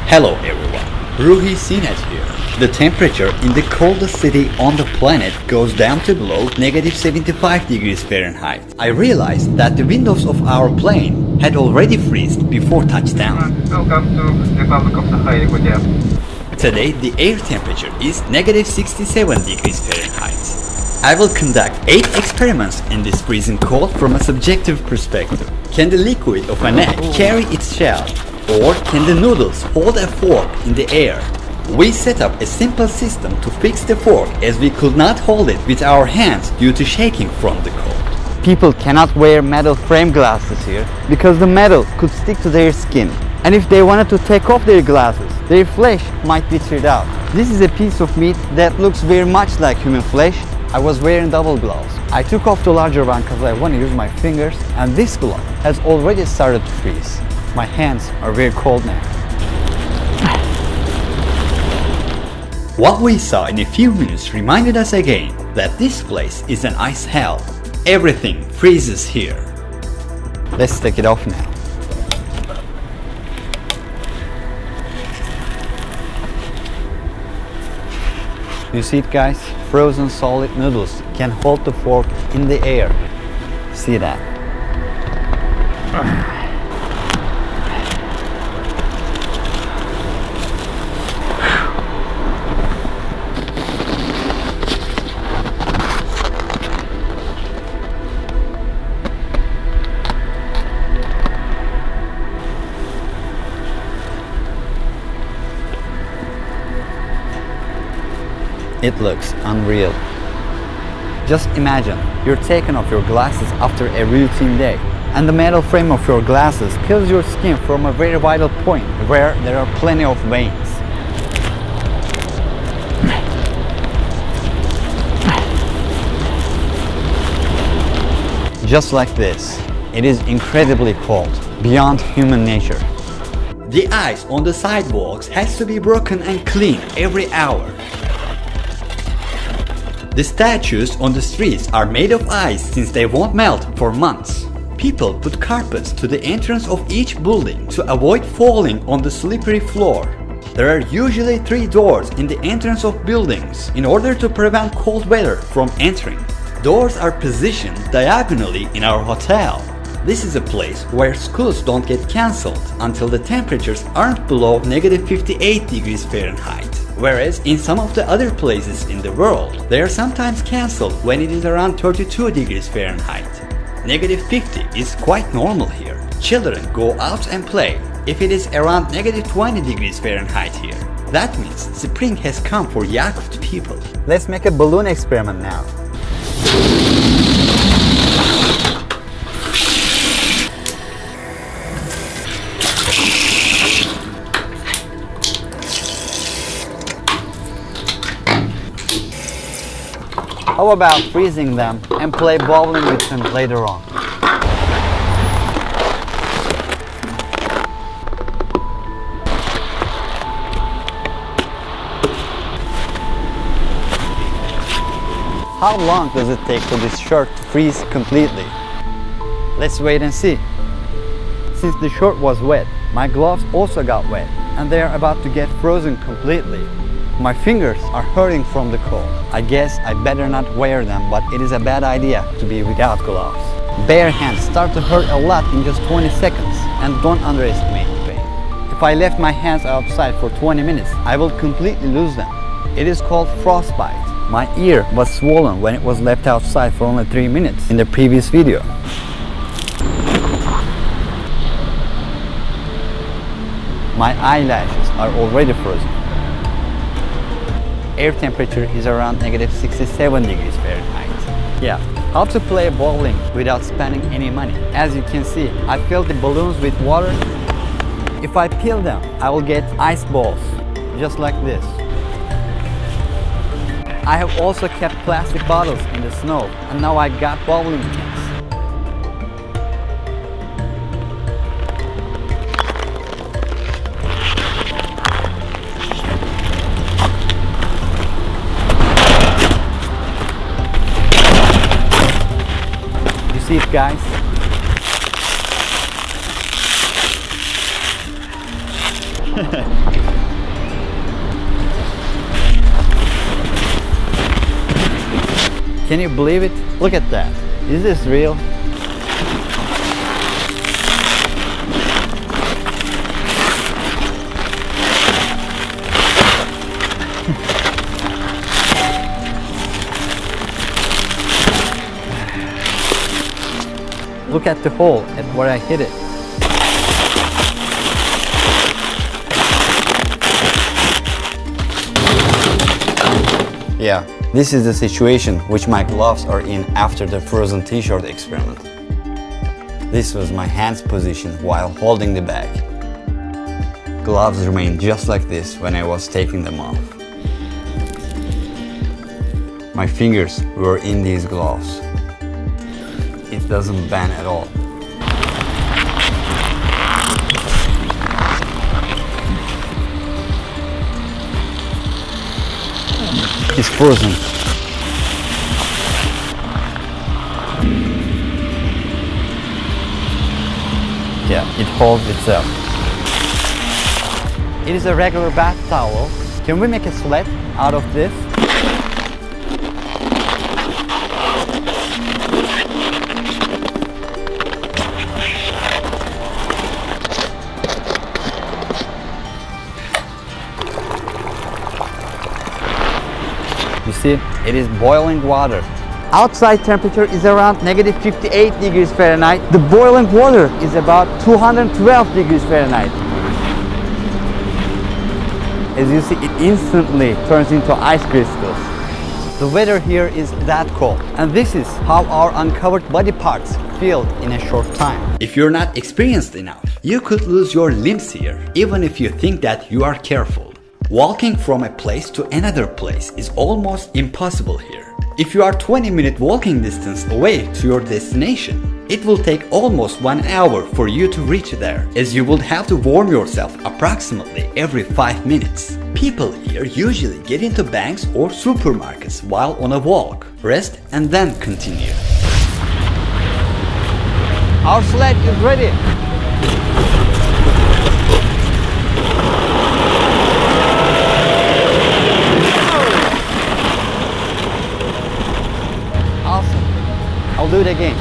Hello everyone, Ruhi Sinet here. The temperature in the coldest city on the planet goes down to below -75 degrees Fahrenheit. I realized that the windows of our plane had already freezed before touchdown. Welcome to Republic of Sakhalin Hotel. Today the air temperature is -67 degrees Fahrenheit. I will conduct 8 experiments in this freezing cold from a subjective perspective. Can the liquid of an egg carry its shell? Or can the noodles hold a fork in the air? We set up a simple system to fix the fork as we could not hold it with our hands due to shaking from the cold. People cannot wear metal frame glasses here because the metal could stick to their skin. And if they wanted to take off their glasses, their flesh might be teared out. This is a piece of meat that looks very much like human flesh. I was wearing double gloves. I took off the larger one because I want to use my fingers, and this glove has already started to freeze. My hands are very cold now. What we saw in a few minutes reminded us again that this place is an ice hell. Everything freezes here. Let's take it off now. You see it, guys? Frozen solid noodles can hold the fork in the air. See that? It looks unreal. Just imagine you're taking off your glasses after a routine day, and the metal frame of your glasses kills your skin from a very vital point where there are plenty of veins. Just like this, it is incredibly cold, beyond human nature. The ice on the sidewalks has to be broken and cleaned every hour. The statues on the streets are made of ice since they won't melt for months. People put carpets to the entrance of each building to avoid falling on the slippery floor. There are usually 3 doors in the entrance of buildings in order to prevent cold weather from entering. Doors are positioned diagonally in our hotel. This is a place where schools don't get cancelled until the temperatures aren't below -58 degrees Fahrenheit. Whereas in some of the other places in the world, they are sometimes cancelled when it is around 32 degrees Fahrenheit. -50 is quite normal here. Children go out and play if it is around -20 degrees Fahrenheit here. That means spring has come for Yakutsk people. Let's make a balloon experiment now. How about freezing them and play bowling with them later on? How long does it take for this shirt to freeze completely? Let's wait and see. Since the shirt was wet, my gloves also got wet, and they are about to get frozen completely. My fingers are hurting from the cold. I guess I better not wear them, but it is a bad idea to be without gloves. Bare hands start to hurt a lot in just 20 seconds, and don't underestimate the pain. If I left my hands outside for 20 minutes, I will completely lose them. It is called frostbite. My ear was swollen when it was left outside for only 3 minutes in the previous video. My eyelashes are already frozen. Air temperature is around -67 degrees Fahrenheit. Yeah, how to play bowling without spending any money. As you can see, I filled the balloons with water. If I peel them, I will get ice balls, just like this. I have also kept plastic bottles in the snow, and now I got bowling pins. See it, guys? Can you believe it? Look at that. Is this real? Look at the hole at where I hit it. Yeah, this is the situation which my gloves are in after the frozen t-shirt experiment. This was my hand's position while holding the bag. Gloves remained just like this when I was taking them off. My fingers were in these gloves. It doesn't bend at all. It's frozen. Yeah, it holds itself. It is a regular bath towel. Can we make a sled out of this? You see, it is boiling water. Outside temperature is around -58 degrees Fahrenheit. The boiling water is about 212 degrees Fahrenheit. As you see, it instantly turns into ice crystals. The weather here is that cold, and this is how our uncovered body parts feel in a short time. If you're not experienced enough, you could lose your limbs here, even if you think that you are careful. Walking from a place to another place is almost impossible here. If you are 20-minute walking distance away to your destination, it will take almost 1 hour for you to reach there, as you would have to warm yourself approximately every 5 minutes. People here usually get into banks or supermarkets while on a walk, rest and then continue. Our sled is ready. Awesome. I'll do it again.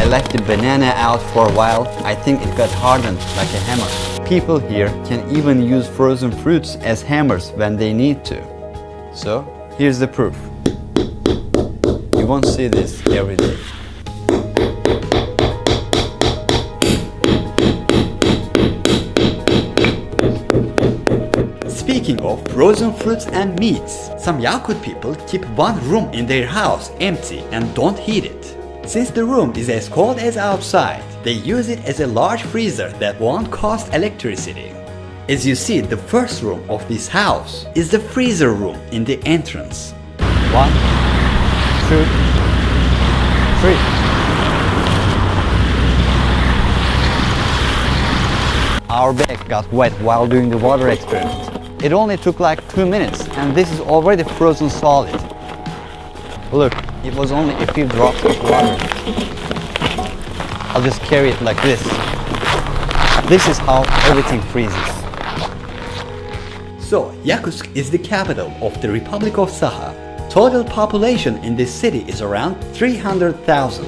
I left the banana out for a while. I think it got hardened like a hammer. People here can even use frozen fruits as hammers when they need to. So, here's the proof. You won't see this every day. Speaking of frozen fruits and meats, some Yakut people keep one room in their house empty and don't heat it. Since the room is as cold as outside, they use it as a large freezer that won't cost electricity. As you see, the first room of this house is the freezer room in the entrance. 1, 2, 3. Our bag got wet while doing the water experiment. It only took like 2 minutes and this is already frozen solid. Look, it was only a few drops of water. I'll just carry it like this. This is how everything freezes. So, Yakutsk is the capital of the Republic of Sakha. Total population in this city is around 300,000.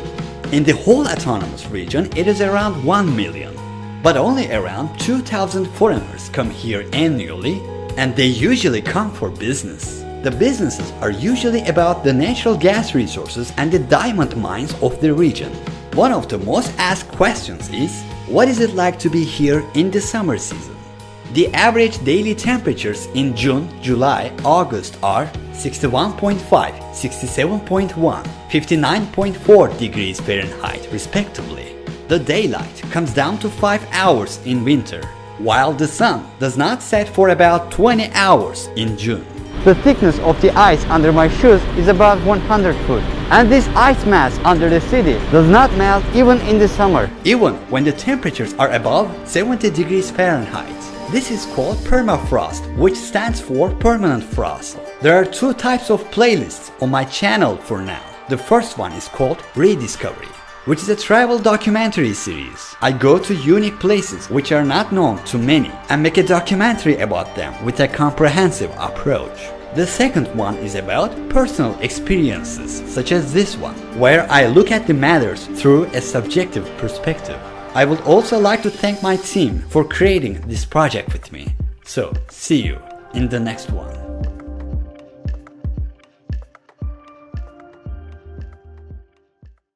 In the whole autonomous region, it is around 1 million. But only around 2,000 foreigners come here annually, and they usually come for business. The businesses are usually about the natural gas resources and the diamond mines of the region. One of the most asked questions is, what is it like to be here in the summer season? The average daily temperatures in June, July, August are 61.5, 67.1, 59.4 degrees Fahrenheit respectively. The daylight comes down to 5 hours in winter, while the sun does not set for about 20 hours in June. The thickness of the ice under my shoes is about 100 foot. And this ice mass under the city does not melt even in the summer. Even when the temperatures are above 70 degrees Fahrenheit. This is called permafrost, which stands for permanent frost. There are 2 types of playlists on my channel for now. The first one is called Rediscovery. which is a travel documentary series. I go to unique places which are not known to many and make a documentary about them with a comprehensive approach. The second one is about personal experiences, such as this one, where I look at the matters through a subjective perspective. I would also like to thank my team for creating this project with me. So, see you in the next one.